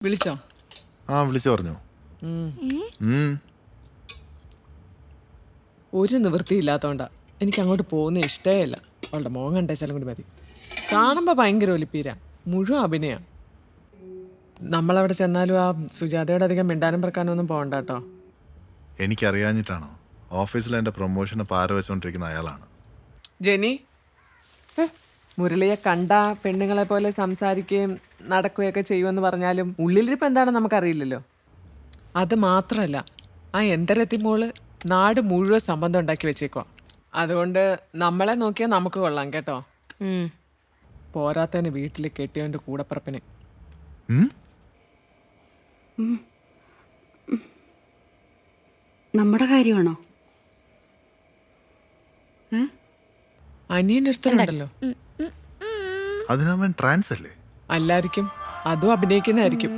വിളിച്ചോ? ആ വിളിച്ചു പറഞ്ഞു. ഒരു നിവൃത്തിയില്ലാത്തോണ്ടാ എനിക്ക് അങ്ങോട്ട് പോകുന്ന ഇഷ്ടമല്ല. അവളുടെ മോൻ കണ്ടേച്ചാലും കൂടി മതി. കാണുമ്പോ ഭയങ്കര ഒലിപ്പീര, മുഴുവൻ അഭിനയ. നമ്മളവിടെ ചെന്നാലും ആ സുജാതയോട് അധികം മിണ്ടാനും പറക്കാനും ഒന്നും പോകണ്ട കേട്ടോ. എനിക്കറിയാഞ്ഞിട്ടാണോ? ഓഫീസിൽ എൻ്റെ പ്രൊമോഷന് പാര വെച്ചുകൊണ്ടിരിക്കുന്ന അയാളാണ്. ജെനി, മുരളിയെ കണ്ട പെണ്ണുങ്ങളെ പോലെ സംസാരിക്കുകയും നടക്കുകയൊക്കെ ചെയ്യുമെന്ന് പറഞ്ഞാലും ഉള്ളിലിരിപ്പ് എന്താണെന്ന് നമുക്കറിയില്ലല്ലോ. അത് മാത്രമല്ല, ആ എന്തരത്തിമോള് നാട് മുഴുവൻ സംബന്ധം ഉണ്ടാക്കി വെച്ചേക്കോ. അതുകൊണ്ട് നമ്മളെ നോക്കിയാൽ നമുക്ക് കൊള്ളാം കേട്ടോ. പോരാത്തതിന് വീട്ടിൽ കെട്ടിയവൻ്റെ കൂടപ്പറപ്പിന്. നമ്മുടെ കാര്യമാണോ? അനിയനൊരുത്തരുണ്ടല്ലോ. അതിനവൻ ട്രാൻസ് അല്ലേ? അല്ലായിരിക്കും, അതും അഭിനയിക്കുന്നതായിരിക്കും.